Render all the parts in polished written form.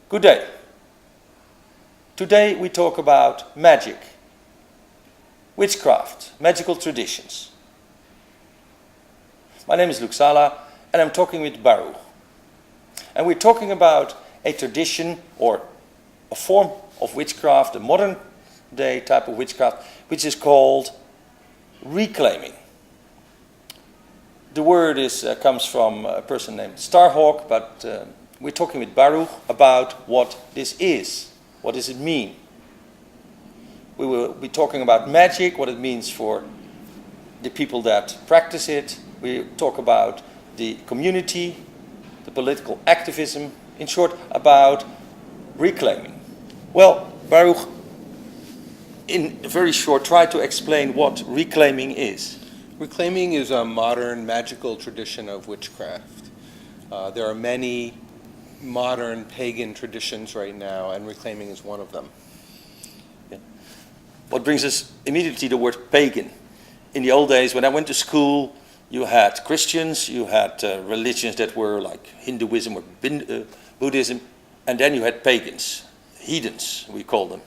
Good day. Today we talk about magic, witchcraft, magical traditions. My name is Luc Sala and I'm talking with Baruch. And we're talking about a tradition or a form of witchcraft, a modern day type of witchcraft, which is called reclaiming. The word comes from a person named Starhawk, but we're talking with Baruch about what this is. What does it mean? We will be talking about magic, what it means for the people that practice it. We talk about the community, the political activism, in short, about reclaiming. Well, Baruch, in very short, try to explain what reclaiming is. Reclaiming is a modern magical tradition of witchcraft. There are many modern pagan traditions right now, and reclaiming is one of them. Yeah. What brings us immediately the word pagan. In the old days, when I went to school, you had Christians, you had religions that were like Hinduism or Buddhism, and then you had pagans, heathens, we call them.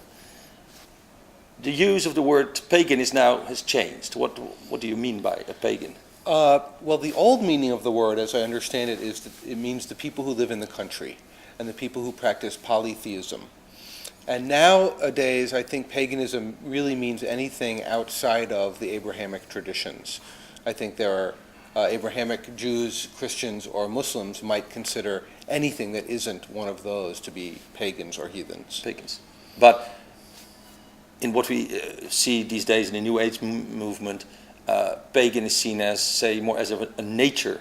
The use of the word pagan has changed. What do you mean by a pagan? Well, the old meaning of the word, as I understand it, is that it means the people who live in the country and the people who practice polytheism. And nowadays, I think paganism really means anything outside of the Abrahamic traditions. I think there are Abrahamic Jews, Christians, or Muslims might consider anything that isn't one of those to be pagans or heathens. Pagans. But in what we see these days in the New Age movement, pagan is seen as, say, more as a nature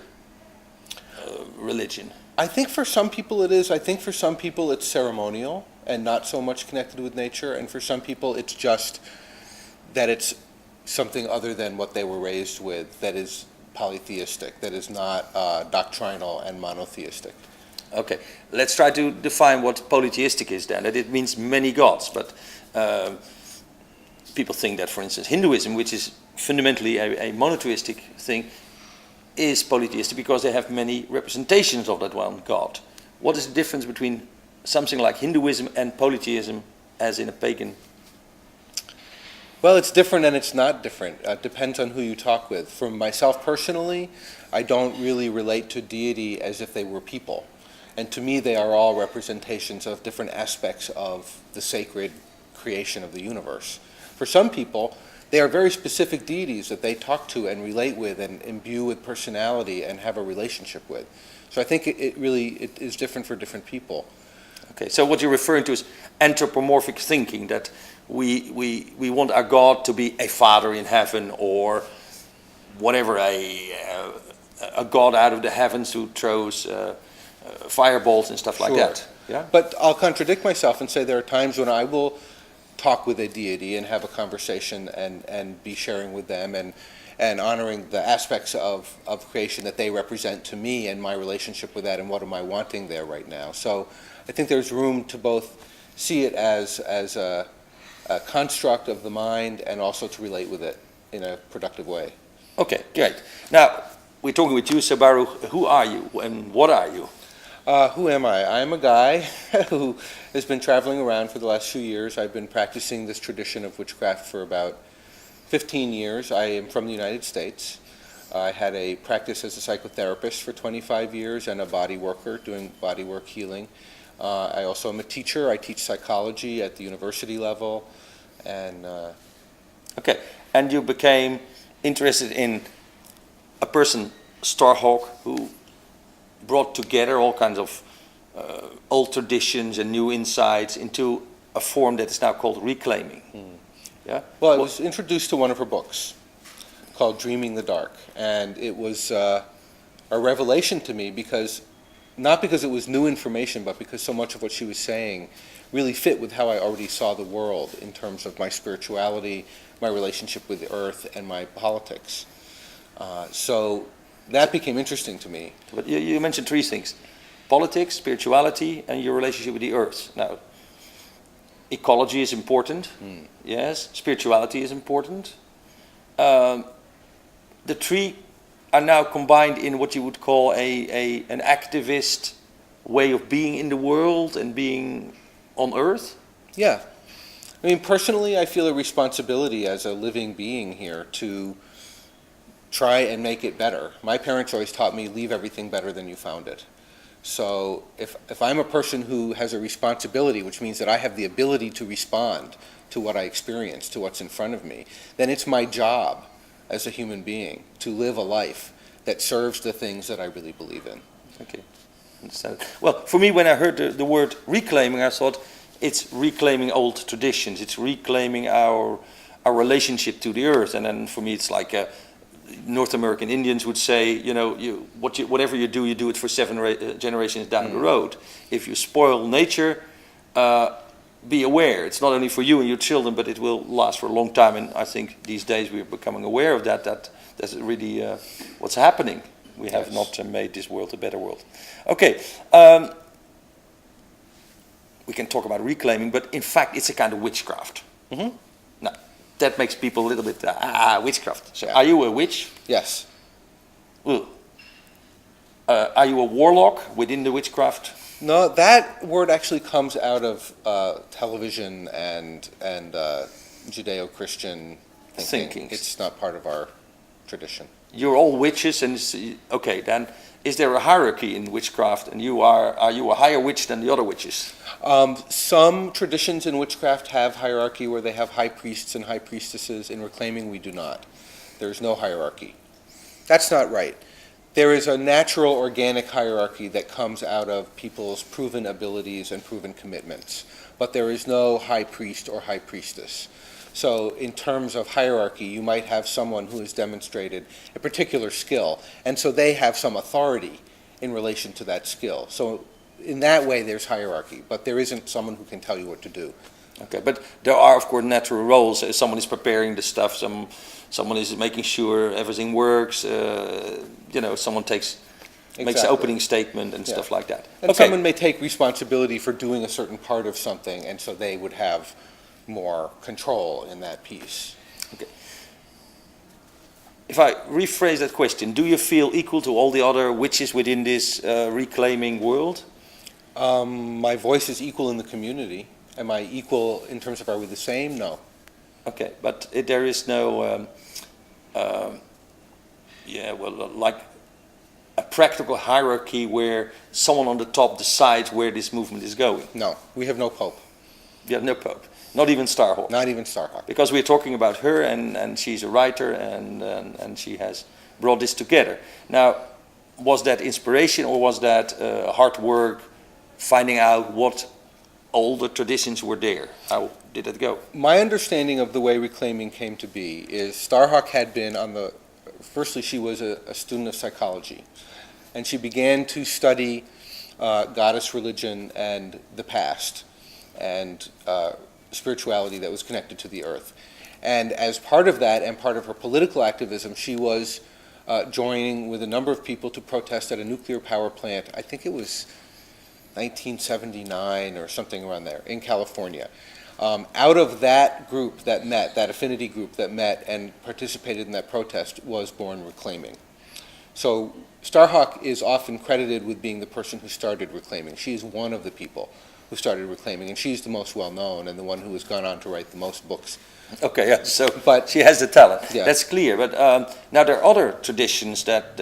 religion. I think for some people it is. I think for some people it's ceremonial and not so much connected with nature. And for some people it's just that it's something other than what they were raised with, that is polytheistic, that is not doctrinal and monotheistic. Okay, let's try to define what polytheistic is then. That it means many gods, but people think that, for instance, Hinduism, which is fundamentally a monotheistic thing, is polytheistic because they have many representations of that one god. What is the difference between something like Hinduism and polytheism as in a pagan? Well, it's different and it's not different. It depends on who you talk with. For myself personally, I don't really relate to deity as if they were people. And to me, they are all representations of different aspects of the sacred creation of the universe. For some people, they are very specific deities that they talk to and relate with and imbue with personality and have a relationship with. So I think it is different for different people. Okay, so what you're referring to is anthropomorphic thinking, that we want our God to be a father in heaven or whatever, a God out of the heavens who throws fireballs and stuff like that. Yeah? But I'll contradict myself and say there are times when I will talk with a deity and have a conversation and be sharing with them and honoring the aspects of creation that they represent to me and my relationship with that and what am I wanting there right now. So I think there's room to both see it as a construct of the mind and also to relate with it in a productive way. Okay, great. Now, we're talking with you, so Baruch. Who are you and what are you? Who am I? I'm a guy who has been traveling around for the last few years. I've been practicing this tradition of witchcraft for about 15 years. I am from the United States. I had a practice as a psychotherapist for 25 years and a body worker doing body work healing. I also am a teacher. I teach psychology at the university level. And okay, and you became interested in a person, Starhawk, who brought together all kinds of old traditions and new insights into a form that is now called reclaiming. Yeah? Well, I was introduced to one of her books called Dreaming the Dark, and it was a revelation to me because, not because it was new information, but because so much of what she was saying really fit with how I already saw the world in terms of my spirituality, my relationship with the earth, and my politics. So that became interesting to me. But you mentioned three things: politics, spirituality, and your relationship with the earth. Now, ecology is important, yes. Spirituality is important. The three are now combined in what you would call an activist way of being in the world and being on Earth? Yeah. I mean, personally, I feel a responsibility as a living being here to try and make it better. My parents always taught me, leave everything better than you found it. So if I'm a person who has a responsibility, which means that I have the ability to respond to what I experience, to what's in front of me, then it's my job as a human being to live a life that serves the things that I really believe in. Okay. Understand. Well, for me, when I heard the word reclaiming, I thought it's reclaiming old traditions. It's reclaiming our relationship to the earth. And then for me, it's like North American Indians would say, you know, whatever you do it for 7 generations down the road. If you spoil nature, be aware. It's not only for you and your children, but it will last for a long time. And I think these days we're becoming aware of that that's really what's happening. We have not made this world a better world. Okay, we can talk about reclaiming, but in fact it's a kind of witchcraft. Mm-hmm. Now, that makes people a little bit, witchcraft. So are you a witch? Yes. Ooh. Are you a warlock within the witchcraft? No, that word actually comes out of television and Judeo-Christian thinking. It's not part of our tradition. You're all witches, and okay, then is there a hierarchy in witchcraft, and are you a higher witch than the other witches? Some traditions in witchcraft have hierarchy where they have high priests and high priestesses. In reclaiming, we do not. There's no hierarchy. That's not right. There is a natural, organic hierarchy that comes out of people's proven abilities and proven commitments, but there is no high priest or high priestess. So in terms of hierarchy, you might have someone who has demonstrated a particular skill, and so they have some authority in relation to that skill. So in that way, there's hierarchy, but there isn't someone who can tell you what to do. Okay, but there are, of course, natural roles. Someone is preparing the stuff, someone is making sure everything works, someone makes an opening statement and stuff like that. And someone may take responsibility for doing a certain part of something, and so they would have more control in that piece. Okay. If I rephrase that question, do you feel equal to all the other witches within this reclaiming world? My voice is equal in the community. Am I equal in terms of are we the same? No. Okay, but there is no, like a practical hierarchy where someone on the top decides where this movement is going. No, we have no pope. You have no pope. Not even Starhawk. Not even Starhawk. Because we're talking about her, and she's a writer, and she has brought this together. Now, was that inspiration, or was that hard work, finding out what older traditions were there? How did it go? My understanding of the way reclaiming came to be is Starhawk had been firstly she was a student of psychology, and she began to study goddess religion and the past, and spirituality that was connected to the earth. And as part of that, and part of her political activism, she was joining with a number of people to protest at a nuclear power plant. I think it was 1979 or something around there in California. Out of that group that met, that affinity group that met and participated in that protest, was born reclaiming. So Starhawk is often credited with being the person who started reclaiming. She is one of the people who started reclaiming, and she's the most well-known and the one who has gone on to write the most books. Okay, yeah, but she has the talent. Yeah. That's clear. But now there are other traditions that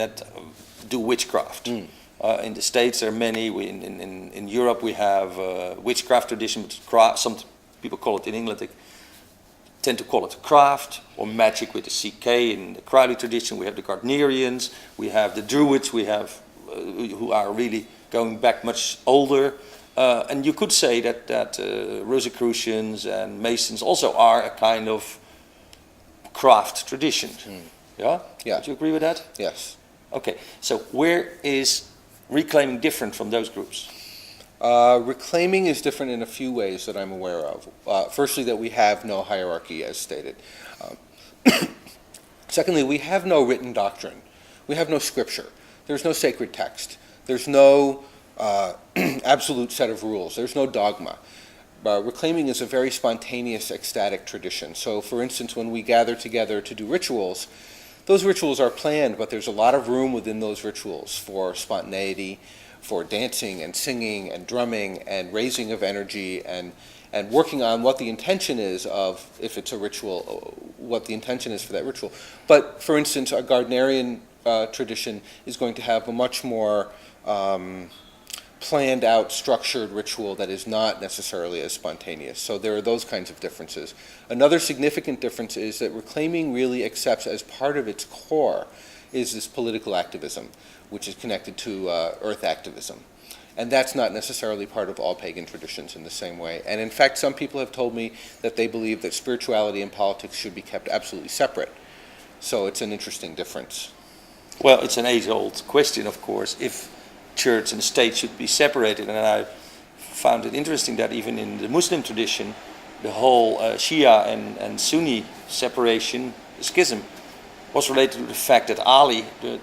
do witchcraft. In the States there are many. In Europe we have witchcraft tradition, but some people call it, in England they tend to call it craft or magic with a CK. In the Crowley tradition we have the Gardnerians, we have the Druids, we have who are really going back much older. And you could say that Rosicrucians and Masons also are a kind of craft tradition. Yeah? Yeah. Would you agree with that? Yes. Okay. So where is reclaiming different from those groups? Reclaiming is different in a few ways that I'm aware of. Firstly, that we have no hierarchy, as stated. Secondly, we have no written doctrine. We have no scripture. There's no sacred text. There's no absolute set of rules. There's no dogma. Reclaiming is a very spontaneous, ecstatic tradition. So, for instance, when we gather together to do rituals, those rituals are planned, but there's a lot of room within those rituals for spontaneity, for dancing and singing and drumming and raising of energy and working on what the intention is of, if it's a ritual, what the intention is for that ritual. But for instance, a Gardnerian tradition is going to have a much more planned out, structured ritual that is not necessarily as spontaneous. So there are those kinds of differences. Another significant difference is that reclaiming really accepts as part of its core is this political activism, which is connected to earth activism. And that's not necessarily part of all pagan traditions in the same way. And in fact, some people have told me that they believe that spirituality and politics should be kept absolutely separate. So it's an interesting difference. Well, it's an age-old question, of course, if church and state should be separated. And I found it interesting that even in the Muslim tradition, the whole Shia and Sunni separation, schism, was related to the fact that Ali, the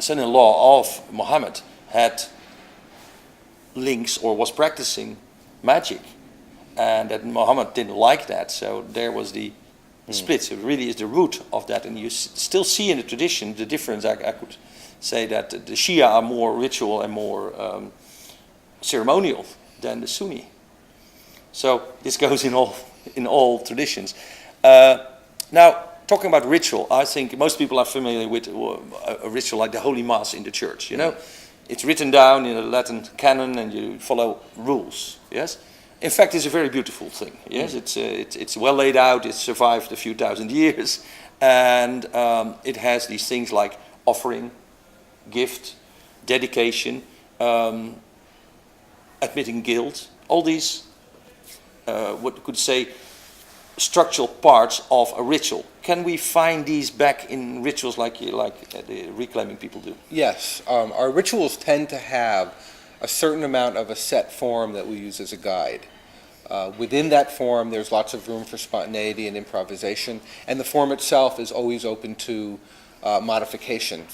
son-in-law of Muhammad, had links or was practicing magic, and that Muhammad didn't like that, so there was the split. So it really is the root of that, and you still see in the tradition the difference. I could say that the Shia are more ritual and more ceremonial than the Sunni. So this goes in all traditions. Now, talking about ritual, I think most people are familiar with a ritual like the Holy Mass in the church. You know, it's written down in a Latin canon, and you follow rules. Yes, in fact, it's a very beautiful thing. Yes, it's well laid out. It's survived a few thousand years, and it has these things like offering, gift, dedication, admitting guilt. All these, what you could say, structural parts of a ritual. Can we find these back in rituals like the reclaiming people do? Yes, our rituals tend to have a certain amount of a set form that we use as a guide. Within that form, there's lots of room for spontaneity and improvisation, and the form itself is always open to modification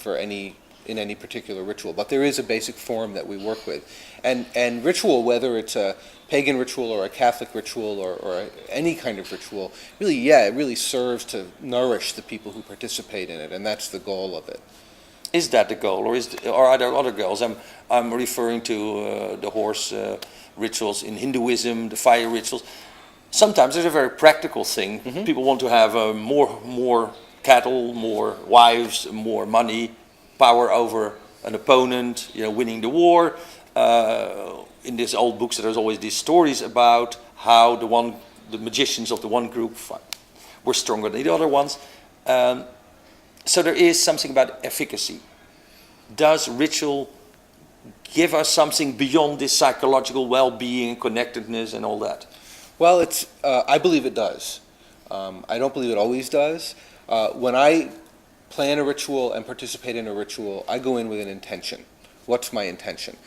in any particular ritual. But there is a basic form that we work with. And ritual, whether it's a pagan ritual or a Catholic ritual or any kind of ritual, really, it really serves to nourish the people who participate in it, and that's the goal of it. Is that the goal, or are there other goals? I'm referring to the horse rituals in Hinduism, the fire rituals. Sometimes it's a very practical thing. Mm-hmm. People want to have more cattle, more wives, more money, power over an opponent, winning the war. In these old books, there's always these stories about how the magicians of the one group were stronger than the other ones. So there is something about efficacy. Does ritual give us something beyond this psychological well-being, connectedness, and all that? Well, I believe it does. I don't believe it always does. When I plan a ritual and participate in a ritual, I go in with an intention. What's my intention?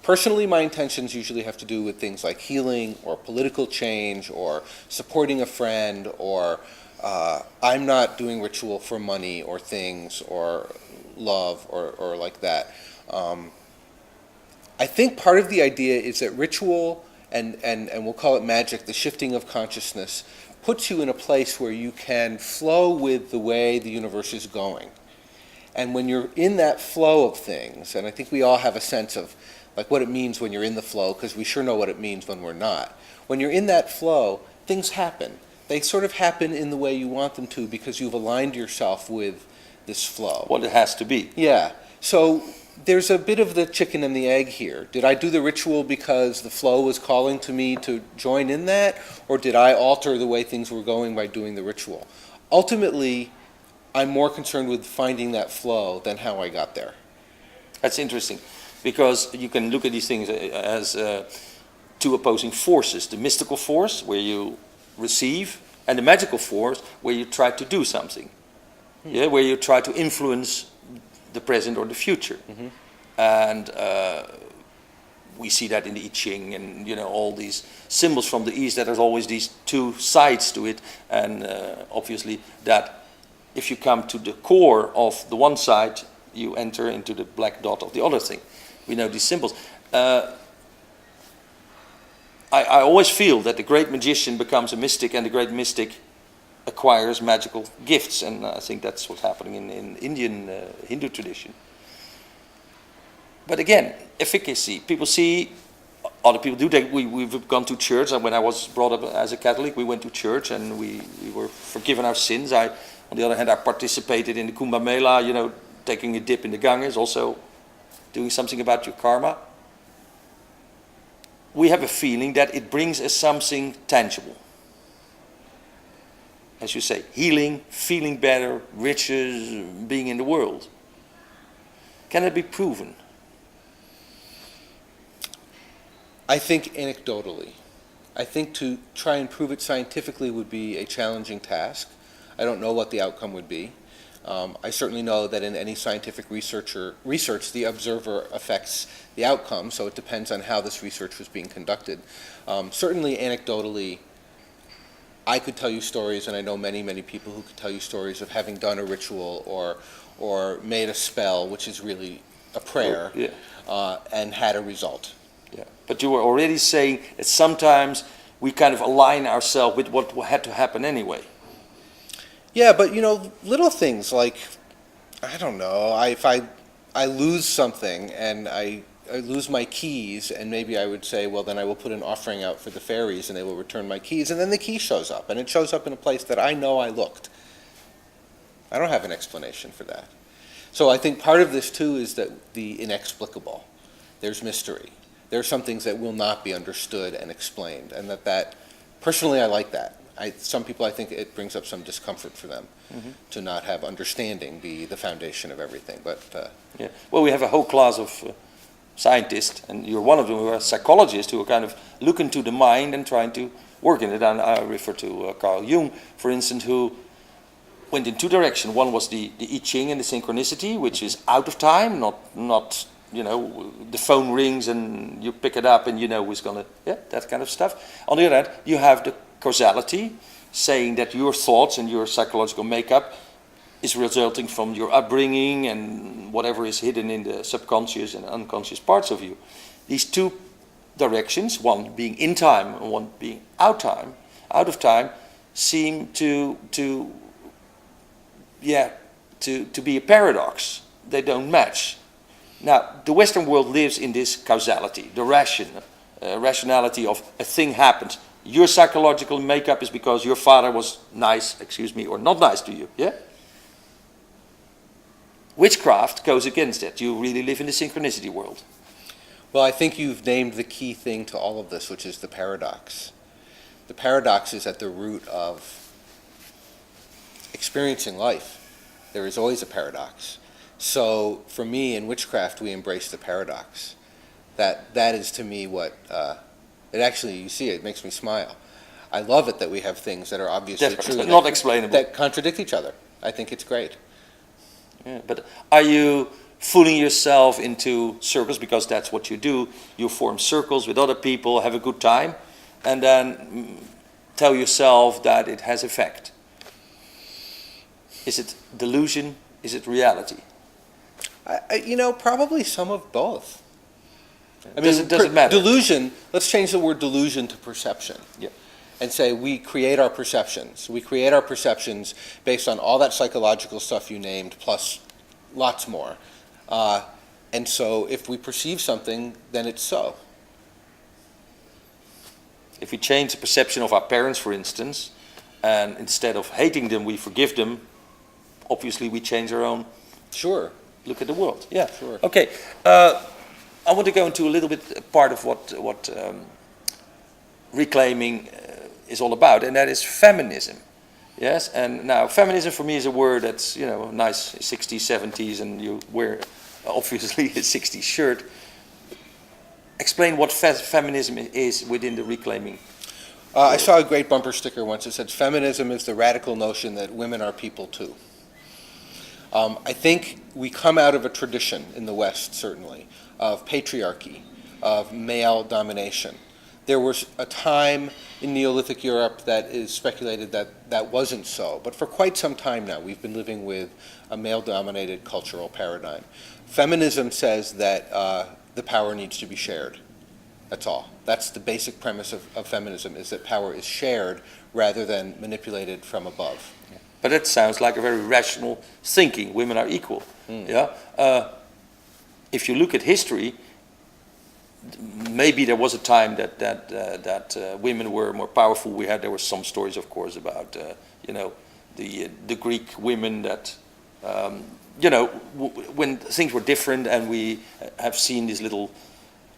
Personally, my intentions usually have to do with things like healing or political change or supporting a friend, or I'm not doing ritual for money or things or love or like that. I think part of the idea is that ritual, and we'll call it magic, the shifting of consciousness, puts you in a place where you can flow with the way the universe is going. And when you're in that flow of things, and I think we all have a sense of like what it means when you're in the flow, because we sure know what it means when we're not. When you're in that flow, things happen. They sort of happen in the way you want them to because you've aligned yourself with this flow. What it has to be. Yeah. So there's a bit of the chicken and the egg here. Did I do the ritual because the flow was calling to me to join in that, or did I alter the way things were going by doing the ritual? Ultimately, I'm more concerned with finding that flow than how I got there. That's interesting, because you can look at these things as two opposing forces. The mystical force, where you receive, and the magical force, where you try to do something. Yeah, where you try to influence the present or the future. Mm-hmm. And we see that in the I Ching and all these symbols from the East, that there's always these two sides to it, and obviously that if you come to the core of the one side, you enter into the black dot of the other thing. We know these symbols. I always feel that the great magician becomes a mystic, and the great mystic acquires magical gifts, and I think that's what's happening in Indian Hindu tradition. But again, efficacy. People see, other people do. We've gone to church, and when I was brought up as a Catholic, we went to church and we were forgiven our sins. On the other hand, I participated in the Kumbh Mela, taking a dip in the Ganges, also doing something about your karma. We have a feeling that it brings us something tangible. As you say, healing, feeling better, riches, being in the world. Can it be proven? I think anecdotally. I think to try and prove it scientifically would be a challenging task. I don't know what the outcome would be. I certainly know that in any scientific research, the observer affects the outcome, so it depends on how this research was being conducted. Certainly anecdotally, I could tell you stories, and I know many, many people who could tell you stories of having done a ritual or made a spell, which is really a prayer, and had a result. Yeah. But you were already saying that sometimes we kind of align ourselves with what had to happen anyway. Yeah, but little things like, I don't know, if I lose something and I lose my keys, and maybe I would say, well, then I will put an offering out for the fairies and they will return my keys, and then the key shows up, and it shows up in a place that I know I looked. I don't have an explanation for that. So I think part of this too is that the inexplicable. There's mystery. There are some things that will not be understood and explained, and that personally I like that. Some people, I think it brings up some discomfort for them to not have understanding be the foundation of everything. But yeah, well, we have a whole class of scientists, and you're one of them, who are psychologists, who are kind of look into the mind and trying to work in it. And I refer to Carl Jung, for instance, who went in two directions. One was the I Ching and the synchronicity, which is out of time, not the phone rings and you pick it up and who's gonna, that kind of stuff. On the other hand, you have the causality, saying that your thoughts and your psychological makeup is resulting from your upbringing and whatever is hidden in the subconscious and unconscious parts of you. These two directions, one being in time and one being out of time, seem to be a paradox. They don't match. Now, the Western world lives in this causality, the rationality of a thing happened. Your psychological makeup is because your father was nice, or not nice to you, yeah? Witchcraft goes against that. You really live in the synchronicity world. Well, I think you've named the key thing to all of this, which is the paradox. The paradox is at the root of experiencing life. There is always a paradox. So for me, in witchcraft, we embrace the paradox. That is to me what, it actually, you see, it makes me smile. I love it that we have things that are obviously true, not explainable, that contradict each other. I think it's great. Yeah, but are you fooling yourself into circles, because that's what you do? You form circles with other people, have a good time, and then tell yourself that it has effect. Is it delusion? Is it reality? Probably some of both. I mean, does it matter? Delusion, let's change the word delusion to perception. Yeah. And say we create our perceptions. We create our perceptions based on all that psychological stuff you named, plus lots more. And so if we perceive something, then it's so. If we change the perception of our parents, for instance, and instead of hating them, we forgive them, obviously we change our own look at the world. Yeah. Sure. Okay. I want to go into a little bit part of what reclaiming is all about, and that is feminism. Yes, and now feminism for me is a word that's nice 60s, 70s, and you wear obviously a 60s shirt. Explain what feminism is within the reclaiming. I saw a great bumper sticker once that said, "Feminism is the radical notion that women are people too." I think we come out of a tradition in the West, certainly, of patriarchy, of male domination. There was a time in Neolithic Europe that is speculated that wasn't so, but for quite some time now we've been living with a male-dominated cultural paradigm. Feminism says that the power needs to be shared. That's all. That's the basic premise of feminism, is that power is shared rather than manipulated from above. But it sounds like a very rational thinking. Women are equal. Yeah. if you look at history, maybe there was a time that women were more powerful. There were some stories, of course, about the Greek women that when things were different, and we have seen these little,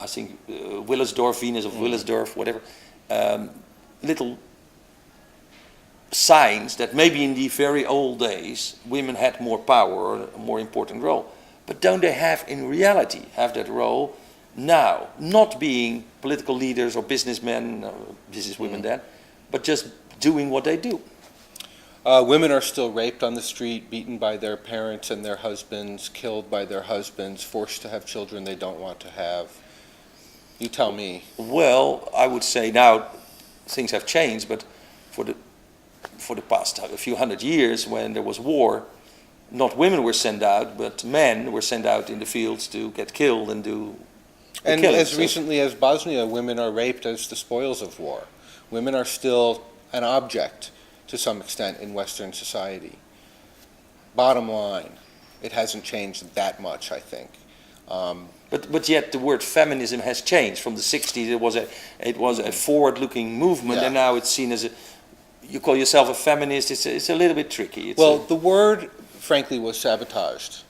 I think Willersdorf, Venus of Willersdorf, whatever, little signs that maybe in the very old days women had more power or a more important role. But don't they have that role now, not being political leaders or businessmen or businesswomen then, but just doing what they do? Women are still raped on the street, beaten by their parents and their husbands, killed by their husbands, forced to have children they don't want to have. You tell me. Well, I would say now things have changed, but for the past a few hundred years, when there was war, not women were sent out, but men were sent out in the fields to get killed and do the And killing. as recently as Bosnia, women are raped as the spoils of war. Women are still an object to some extent in Western society. Bottom line, it hasn't changed that much, I think. But yet the word feminism has changed. From the 60s, it was a forward-looking movement, and now it's seen as you call yourself a feminist. It's a little bit tricky. The word, frankly, was sabotaged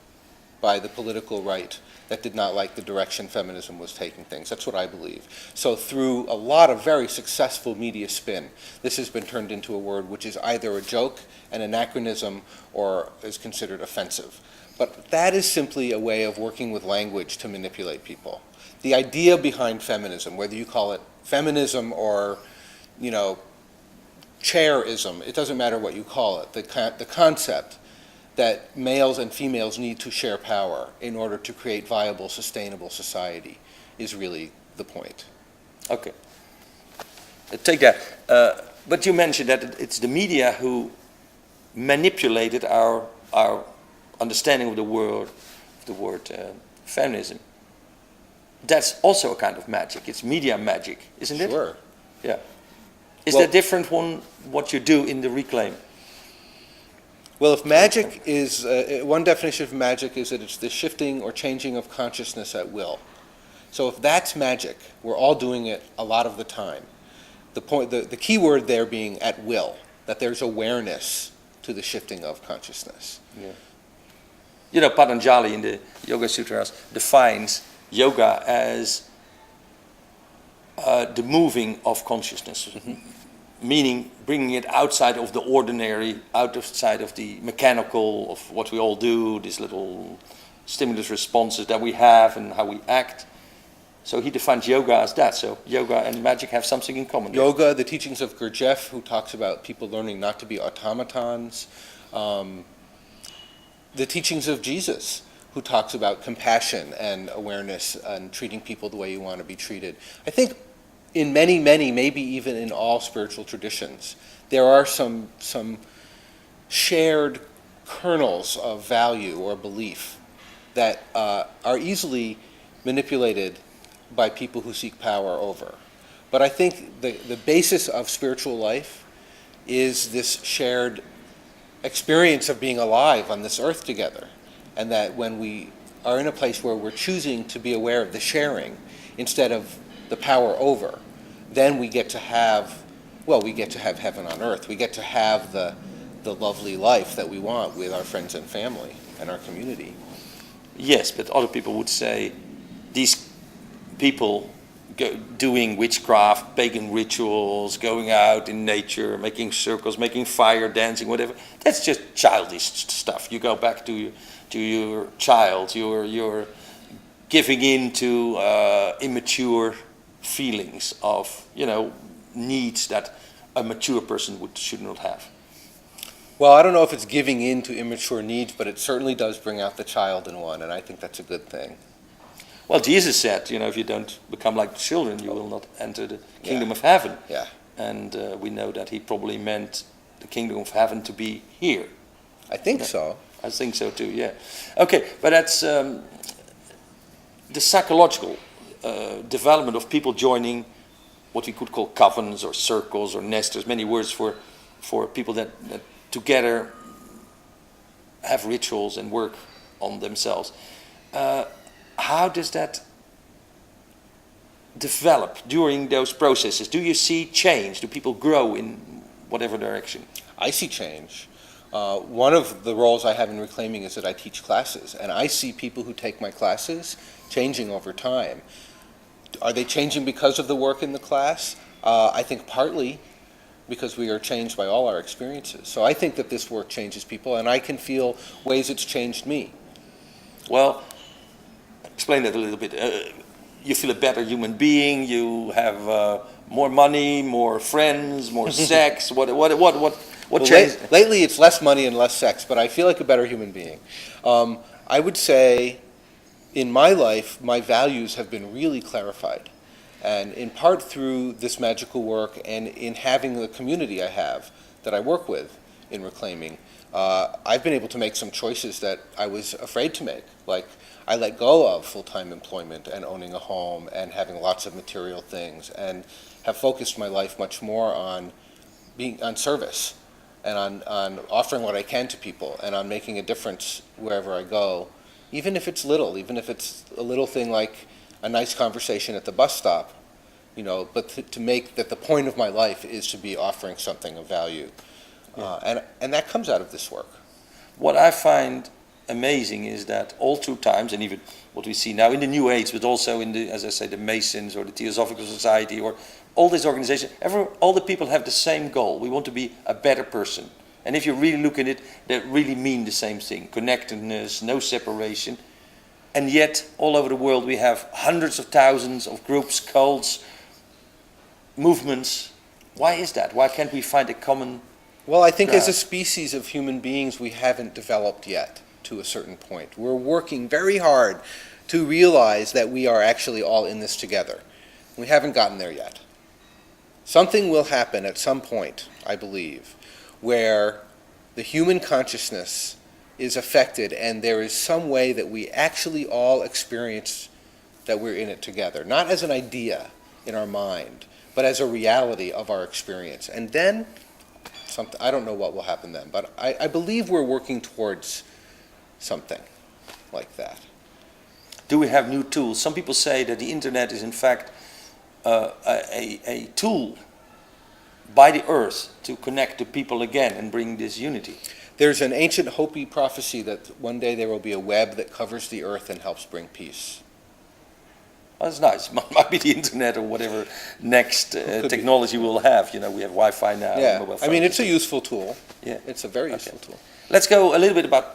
by the political right that did not like the direction feminism was taking things. That's what I believe. So through a lot of very successful media spin, this has been turned into a word which is either a joke, an anachronism, or is considered offensive. But that is simply a way of working with language to manipulate people. The idea behind feminism, whether you call it feminism or, chairism, it doesn't matter what you call it, the concept that males and females need to share power in order to create viable, sustainable society is really the point. Okay. Take that. But you mentioned that it's the media who manipulated our understanding of the word feminism. That's also a kind of magic. It's media magic, isn't it? Sure. Yeah. Is that different from what you do in the Reclaim? Well, if magic is, one definition of magic is that it's the shifting or changing of consciousness at will. So if that's magic, we're all doing it a lot of the time. The key word there being at will, that there's awareness to the shifting of consciousness. Yeah. Patanjali in the Yoga Sutras defines yoga as the moving of consciousness. Meaning bringing it outside of the ordinary, outside of the mechanical of what we all do, these little stimulus responses that we have and how we act. So he defines yoga as that. So yoga and magic have something in common. Yoga, the teachings of Gurdjieff, who talks about people learning not to be automatons. The teachings of Jesus, who talks about compassion and awareness and treating people the way you want to be treated. I think in many, maybe even in all spiritual traditions, there are some shared kernels of value or belief that are easily manipulated by people who seek power over. But I think the basis of spiritual life is this shared experience of being alive on this earth together. And that when we are in a place where we're choosing to be aware of the sharing instead of the power over, then we get to have heaven on earth. We get to have the lovely life that we want with our friends and family and our community. Yes, but other people would say these people doing witchcraft, pagan rituals, going out in nature, making circles, making fire, dancing, whatever, that's just childish stuff. You go back to your child, you're giving in to immature feelings of, needs that a mature person should not have. Well, I don't know if it's giving in to immature needs, but it certainly does bring out the child in one, and I think that's a good thing. Well, Jesus said, if you don't become like children, you will not enter the kingdom of heaven. Yeah. And we know that he probably meant the kingdom of heaven to be here. I think so. I think so too, yeah. Okay, but that's the psychological development of people joining what we could call covens or circles or nests. There's many words for people that together have rituals and work on themselves. how does that develop during those processes? Do you see change? Do people grow in whatever direction? I see change. One of the roles I have in reclaiming is that I teach classes, and I see people who take my classes changing over time. Are they changing because of the work in the class? I think partly because we are changed by all our experiences. So I think that this work changes people, and I can feel ways it's changed me. Well, explain that a little bit. You feel a better human being. You have more money, more friends, more sex. What changed? Lately, it's less money and less sex, but I feel like a better human being. I would say, in my life, my values have been really clarified. And in part through this magical work and in having the community I have that I work with in reclaiming, I've been able to make some choices that I was afraid to make. Like, I let go of full-time employment and owning a home and having lots of material things, and have focused my life much more on being on service and on offering what I can to people and on making a difference wherever I go, even if it's little, even if it's a little thing like a nice conversation at the bus stop, but to make that the point of my life is to be offering something of value. Yeah. And that comes out of this work. What I find amazing is that all through times, and even what we see now in the New Age, but also in the, as I say, the Masons or the Theosophical Society or all these organizations, all the people have the same goal. We want to be a better person. And if you really look at it, they really mean the same thing. Connectedness, no separation. And yet, all over the world, we have hundreds of thousands of groups, cults, movements. Why is that? Why can't we find a common Well, I think ground? as a species of human beings, we haven't developed yet to a certain point. We're working very hard to realize that we are actually all in this together. We haven't gotten there yet. Something will happen at some point, I believe, where the human consciousness is affected, and there is some way that we actually all experience that we're in it together, not as an idea in our mind, but as a reality of our experience. And then, I don't know what will happen then, but I believe we're working towards something like that. Do we have new tools? Some people say that the internet is in fact a tool by the earth to connect the people again and bring this unity. There's an ancient Hopi prophecy that one day there will be a web that covers the earth and helps bring peace. Well, that's nice. Might be the internet or whatever next technology we'll have. We have Wi-Fi now. Yeah, Mobile I mean, phones. it's a useful tool. Yeah. It's a very useful tool. Let's go a little bit about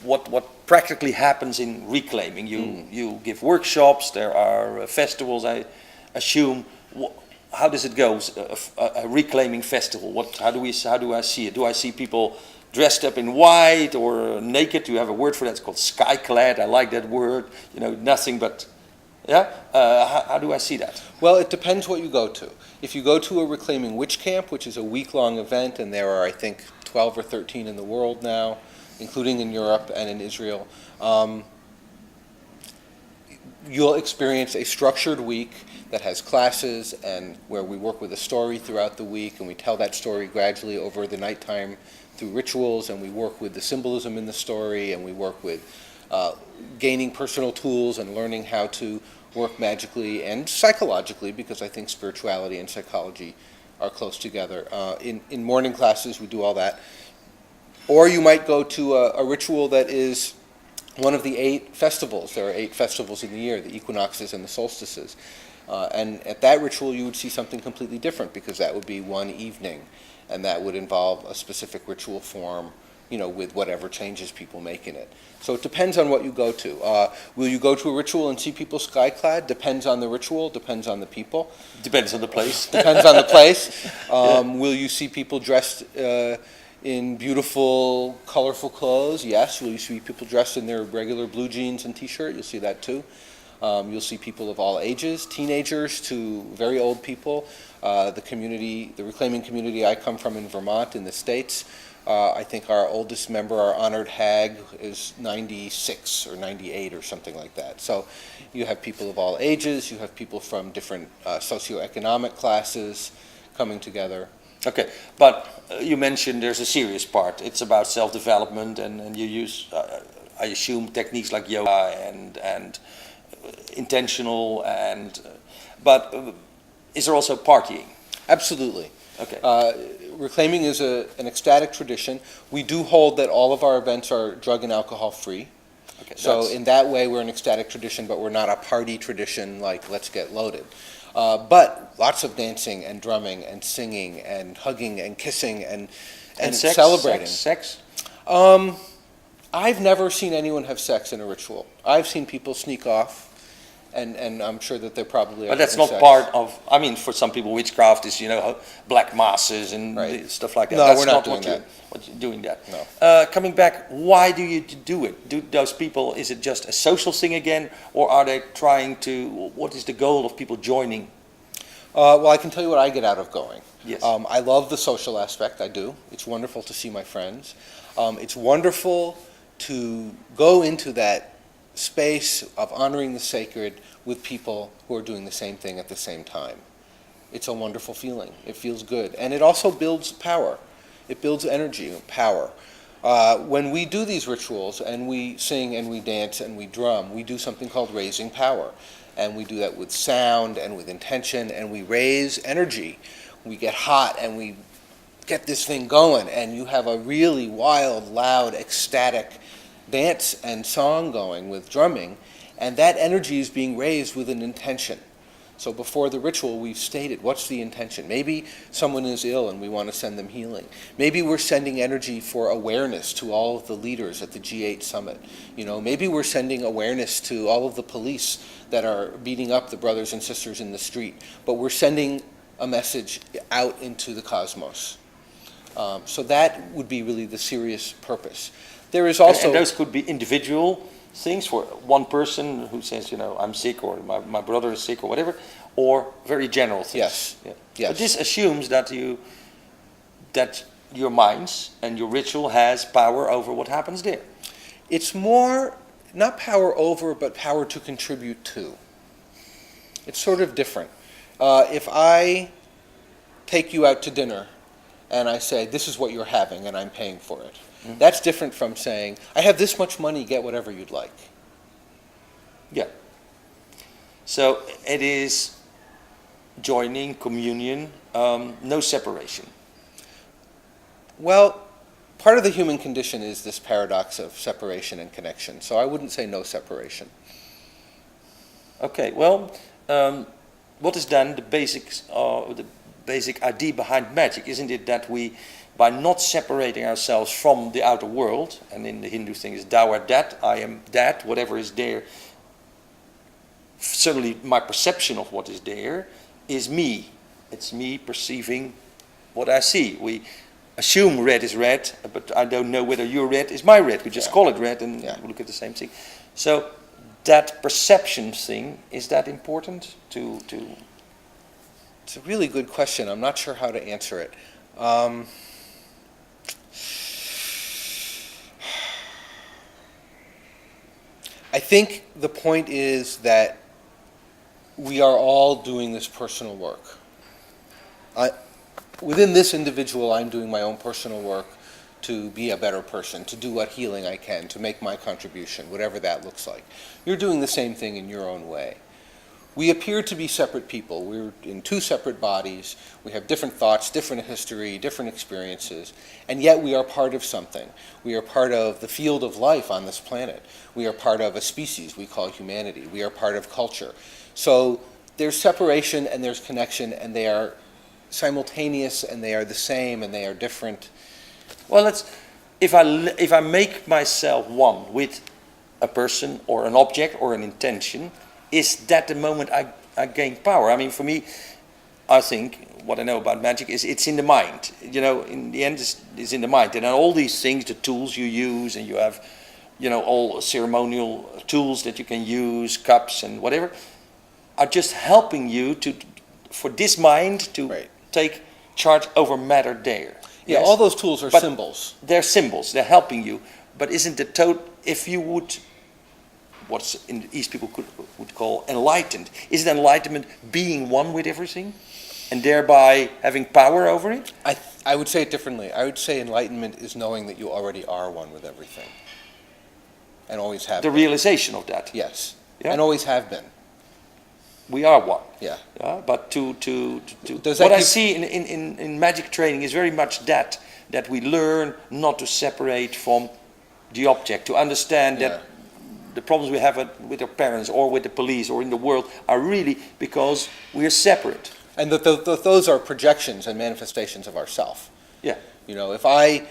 what practically happens in reclaiming. You give workshops. There are festivals, I assume. How does it go? A reclaiming festival. How do I see it? Do I see people dressed up in white or naked? You have a word for that. It's called sky-clad. I like that word. Nothing but. Yeah. How do I see that? Well, it depends what you go to. If you go to a reclaiming witch camp, which is a week-long event, and there are, I think, 12 or 13 in the world now, including in Europe and in Israel, you'll experience a structured week that has classes and where we work with a story throughout the week, and we tell that story gradually over the nighttime through rituals, and we work with the symbolism in the story, and we work with gaining personal tools and learning how to work magically and psychologically, because I think spirituality and psychology are close together. In morning classes, we do all that. Or you might go to a ritual that is one of the 8 festivals. There are 8 festivals in the year, the equinoxes and the solstices. And at that ritual, you would see something completely different, because that would be one evening, and that would involve a specific ritual form, with whatever changes people make in it. So it depends on what you go to. Will you go to a ritual and see people sky-clad? Depends on the ritual, depends on the people. Depends on the place. Depends on the place. Will you see people dressed in beautiful, colorful clothes? Yes. Will you see people dressed in their regular blue jeans and t-shirt? You'll see that too. You'll see people of all ages, teenagers to very old people. The reclaiming community I come from in Vermont in the States, I think our oldest member, our honored hag, is 96 or 98 or something like that. So you have people of all ages, you have people from different socioeconomic classes coming together. Okay, but you mentioned there's a serious part. It's about self-development, and you use, I assume, techniques like yoga and intentional but is there also partying? Absolutely. Okay. Reclaiming is an ecstatic tradition. We do hold that all of our events are drug and alcohol free. Okay, So in that way, we're an ecstatic tradition, but we're not a party tradition like let's get loaded. But lots of dancing and drumming and singing and hugging and kissing and sex, celebrating. Sex? I've never seen anyone have sex in a ritual. I've seen people sneak off, and I'm sure that they're probably. But that's not sex. part of. I mean, for some people, witchcraft is black masses and Right. stuff like that. No, That's we're not what doing you're doing that. No. Coming back, why do you do it? Do those people? Is it just a social thing again, or are they trying to? What is the goal of people joining? Well, I can tell you what I get out of going. Yes. I love the social aspect. I do. It's wonderful to see my friends. It's wonderful to go into that space of honoring the sacred with people who are doing the same thing at the same time. It's a wonderful feeling. It feels good. And it also builds power. It builds energy and power. When we do these rituals and we sing and we dance and we drum, we do something called raising power. And we do that with sound and with intention, and we raise energy. We get hot and we get this thing going, and you have a really wild, loud, ecstatic dance and song going with drumming, and that energy is being raised with an intention. So before the ritual, we've stated, what's the intention? Maybe someone is ill and we want to send them healing. Maybe we're sending energy for awareness to all of the leaders at the G8 summit. Maybe we're sending awareness to all of the police that are beating up the brothers and sisters in the street. But we're sending a message out into the cosmos. So that would be really the serious purpose. There is also... And those could be individual things for one person who says, I'm sick, or my brother is sick, or whatever, or very general things. Yes. Yeah. Yes. But this assumes that your minds and your ritual has power over what happens there. It's more, not power over, but power to contribute to. It's sort of different. If I take you out to dinner and I say, this is what you're having and I'm paying for it, that's different from saying, I have this much money, get whatever you'd like. Yeah. So it is joining, communion, no separation. Well, part of the human condition is this paradox of separation and connection. So I wouldn't say no separation. Okay, well, what is then the basic idea behind magic? Isn't it that we, by not separating ourselves from the outer world, and in the Hindu thing is thou art that, I am that, whatever is there, certainly my perception of what is there is me. It's me perceiving what I see. We assume red is red, but I don't know whether your red is my red. We just call it red and we look at the same thing. So that perception thing, is that important to... It's a really good question. I'm not sure how to answer it. I think the point is that we are all doing this personal work. Within this individual, I'm doing my own personal work to be a better person, to do what healing I can, to make my contribution, whatever that looks like. You're doing the same thing in your own way. We appear to be separate people. We're in two separate bodies. We have different thoughts, different history, different experiences, and yet we are part of something. We are part of the field of life on this planet. We are part of a species we call humanity. We are part of culture. So there's separation and there's connection, and they are simultaneous and they are the same and they are different. Well, if I make myself one with a person or an object or an intention, is that the moment I gain power? I mean, for me, I think what I know about magic is it's in the mind. In the end, it's in the mind. And all these things, the tools you use, and you have, all ceremonial tools that you can use, cups and whatever, are just helping you for this mind to take charge over matter there. Yeah, Yes? all those tools are symbols. They're symbols. They're helping you. But isn't the if you would, what in the East people would call enlightened, is it enlightenment being one with everything, and thereby having power over it? I would say it differently. I would say enlightenment is knowing that you already are one with everything, and always have The been. realization of that. Yes. Yeah? And always have been. We are one. Yeah. But Does that what I give- see in magic training is very much that we learn not to separate from the object, to understand Yeah. that the problems we have with our parents or with the police or in the world are really because we are separate. And those are projections and manifestations of ourself. Yeah. You know, if I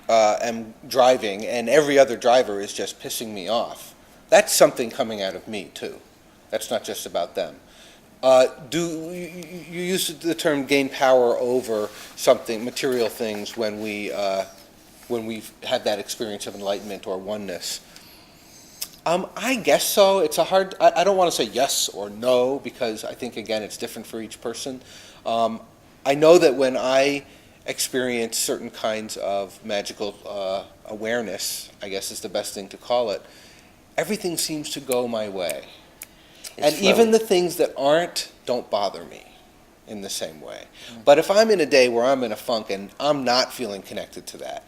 am driving and every other driver is just pissing me off, that's something coming out of me too. That's not just about them. You use the term gain power over something, material things, when we've had that experience of enlightenment or oneness? I guess so. It's a hard. I don't want to say yes or no because I think again it's different for each person. I know that when I experience certain kinds of magical awareness, I guess is the best thing to call it, everything seems to go my way. And even the things that aren't don't bother me in the same way. But if I'm in a day where I'm in a funk and I'm not feeling connected to that,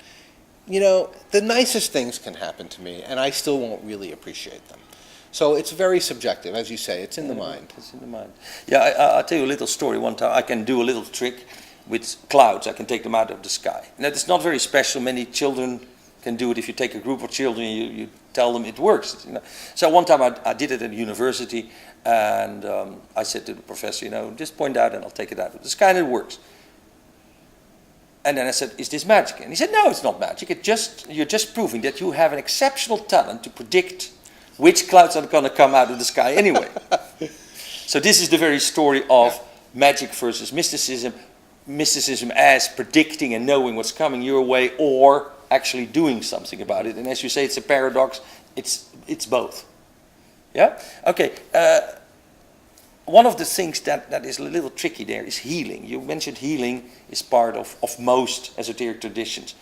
you know, the nicest things can happen to me and I still won't really appreciate them. So it's very subjective, as you say, it's in the mind. It's in the mind. Yeah, I'll tell you a little story. One time I can do a little trick with clouds. I can take them out of the sky. And that is not very special. Many children can do it. If you take a group of children, you tell them it works. You know? So one time I did it at university, and I said to the professor, you know, just point out and I'll take it out of the sky, and it works. And then I said, is this magic? And he said, no, it's not magic. You're just proving that you have an exceptional talent to predict which clouds are going to come out of the sky anyway. So this is the very story of magic versus mysticism. Mysticism as predicting and knowing what's coming your way, or actually doing something about it. And as you say, it's a paradox. It's both. Yeah? Okay. One of the things that is a little tricky there is healing. You mentioned healing is part of most esoteric traditions.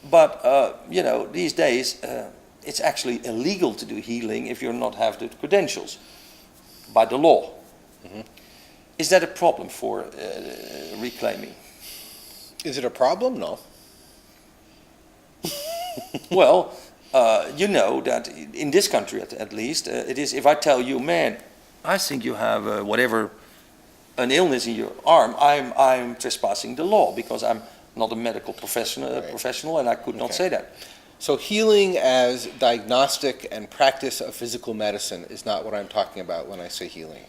But, you know, these days, it's actually illegal to do healing if you not have the credentials by the law. Mm-hmm. Is that a problem for reclaiming? Is it a problem? No. Well, you know that in this country at least, it is, if I tell you, man, I think you have whatever, an illness in your arm, I'm trespassing the law because I'm not a medical professional and I could not say that. So healing as diagnostic and practice of physical medicine is not what I'm talking about when I say healing.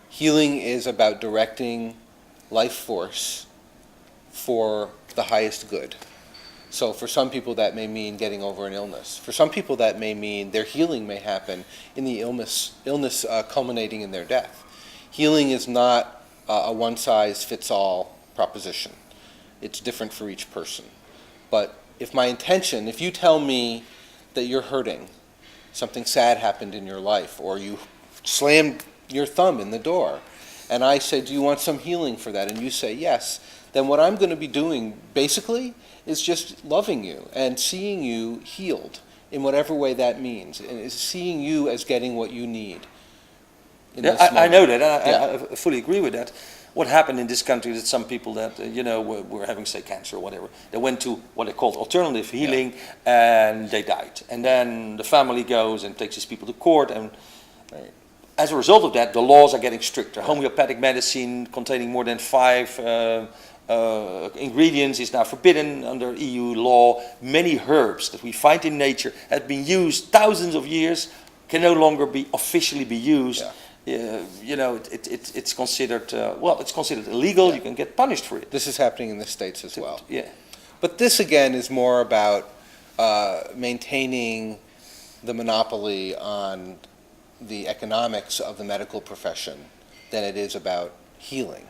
Healing is about directing life force for the highest good. So for some people that may mean getting over an illness. For some people that may mean their healing may happen in the illness culminating in their death. Healing is not a one-size-fits-all proposition. It's different for each person. But if my intention, if you tell me that you're hurting, something sad happened in your life, or you slammed your thumb in the door, and I say, do you want some healing for that? And you say yes, then what I'm going to be doing basically is just loving you and seeing you healed in whatever way that means, and is seeing you as getting what you need. Yeah, I know that, and I fully agree with that. What happened in this country is that some people that, you know, were having, say, cancer or whatever, they went to what they called alternative healing, and they died. And then the family goes and takes these people to court, and as a result of that, the laws are getting stricter. Homeopathic medicine containing more than 5 ingredients is now forbidden under EU law. Many herbs that we find in nature have been used thousands of years, can no longer be officially be used. You know, it's considered, it's considered illegal. You can get punished for it. This is happening in the States as well. Yeah. But this, again, is more about maintaining the monopoly on the economics of the medical profession than it is about healing.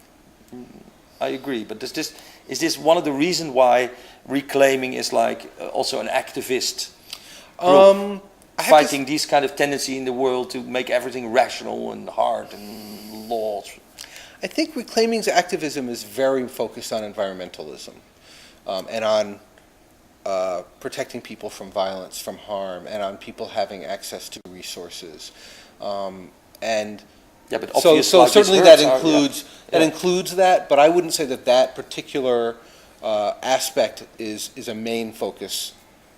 I agree, but is this one of the reasons why reclaiming is like also an activist group? Fighting these kind of tendency in the world to make everything rational and hard and laws. I think reclaiming's activism is very focused on environmentalism and on protecting people from violence, from harm, and on people having access to resources. And yeah, but so certainly that includes that, but I wouldn't say that particular aspect is a main focus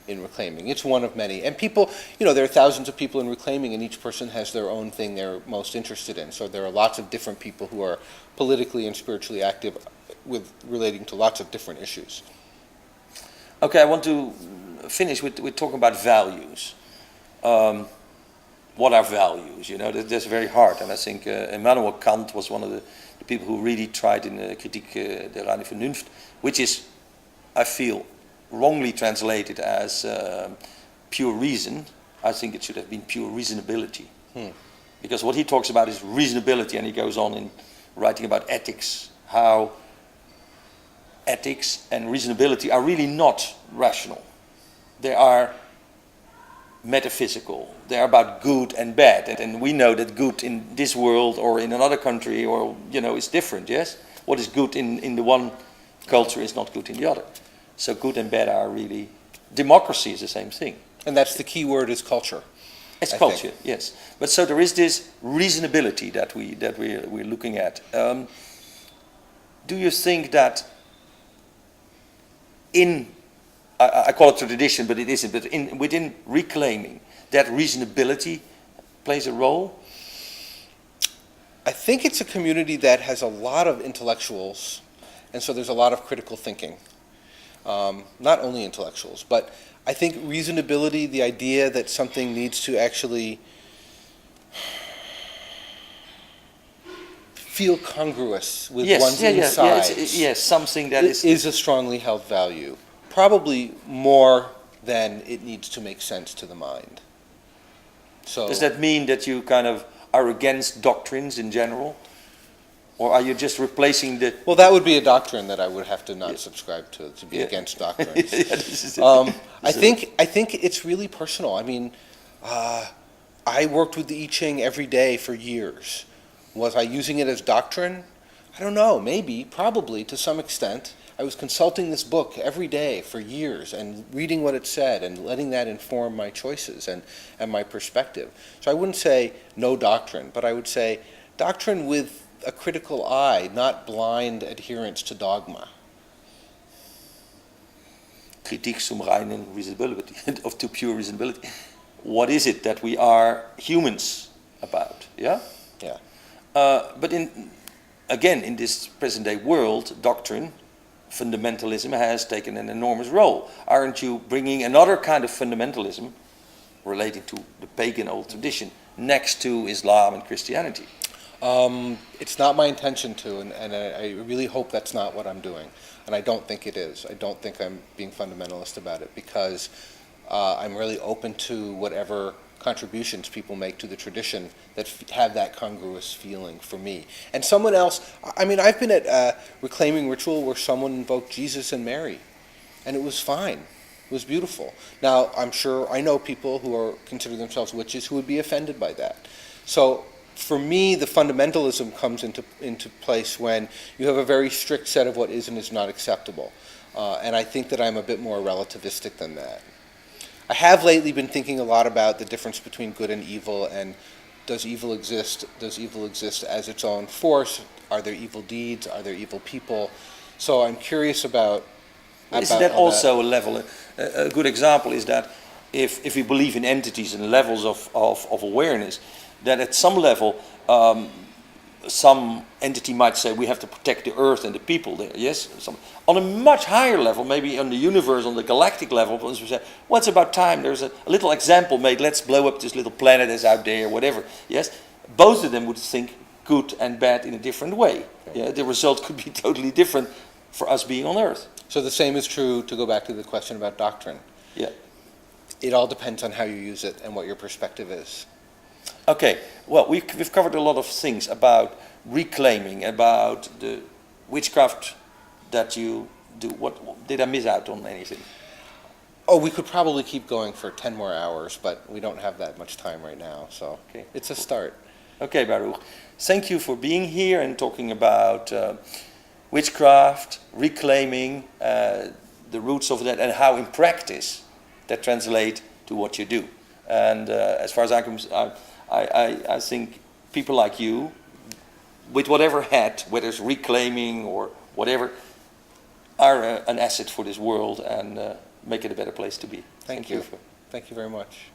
in reclaiming. It's one of many. And people, there are thousands of people in reclaiming, and each person has their own thing they're most interested in. So there are lots of different people who are politically and spiritually active with relating to lots of different issues. Okay, I want to finish with talking about values. What are values? That's very hard. And I think Immanuel Kant was one of the people who really tried in the Kritiek der reine Vernunft, which is, I feel, wrongly translated as pure reason. I think it should have been pure reasonability. Because what he talks about is reasonability, and he goes on in writing about ethics, how ethics and reasonability are really not rational. They are metaphysical. They are about good and bad. And we know that good in this world or in another country or, is different, yes? What is good in the one culture is not good in the other. So good and bad are really... Democracy is the same thing. And that's the key word is culture. It's culture, yes. But so there is this reasonability that we're looking at. Do you think that I call it a tradition, but it isn't, but within reclaiming, that reasonability plays a role? I think it's a community that has a lot of intellectuals, and so there's a lot of critical thinking. Not only intellectuals, but I think reasonability, the idea that something needs to actually feel congruous with one's insides. Yes, something that is a strongly held value. Probably more than it needs to make sense to the mind. So does that mean that you kind of are against doctrines in general? Or are you just replacing the... Well, that would be a doctrine that I would have to not subscribe to be against doctrines. I think it's really personal. I mean, I worked with the I Ching every day for years. Was I using it as doctrine? I don't know, maybe, probably, to some extent. I was consulting this book every day for years and reading what it said and letting that inform my choices and my perspective. So I wouldn't say no doctrine, but I would say doctrine with a critical eye, not blind adherence to dogma. Kritiek zum reinen reasonability, of to pure reasonability. What is it that we are humans about? Yeah? Yeah. But in this present day world, doctrine, fundamentalism has taken an enormous role. Aren't you bringing another kind of fundamentalism relating to the pagan old tradition next to Islam and Christianity? It's not my intention to, and I really hope that's not what I'm doing. And I don't think it is. I don't think I'm being fundamentalist about it because I'm really open to whatever contributions people make to the tradition that have that congruous feeling for me. And someone else, I mean, I've been at a reclaiming ritual where someone invoked Jesus and Mary, and it was fine. It was beautiful. Now, I'm sure I know people who consider themselves witches who would be offended by that. So for me, the fundamentalism comes into place when you have a very strict set of what is and is not acceptable. And I think that I'm a bit more relativistic than that. I have lately been thinking a lot about the difference between good and evil, and does evil exist? Does evil exist as its own force? Are there evil deeds? Are there evil people? So I'm curious about... Isn't that also a level? A good example is that if we believe in entities and levels of awareness, that at some level, some entity might say we have to protect the earth and the people there, yes? On a much higher level, maybe on the universe, on the galactic level, once we say, well, it's about time, there's a little example made, let's blow up this little planet that's out there, whatever, yes? Both of them would think good and bad in a different way. Yeah? The result could be totally different for us being on Earth. So the same is true, to go back to the question about doctrine. Yeah. It all depends on how you use it and what your perspective is. Okay, well, we've covered a lot of things about reclaiming, about the witchcraft that you do. What did I miss out on anything? Oh, we could probably keep going for 10 more hours, but we don't have that much time right now, so okay. It's a start. Okay, Baruch. Thank you for being here and talking about witchcraft, reclaiming the roots of that, and how in practice that translate to what you do. And as far as I think people like you, with whatever hat, whether it's reclaiming or whatever, are an asset for this world, and make it a better place to be. Thank you. Thank you very much.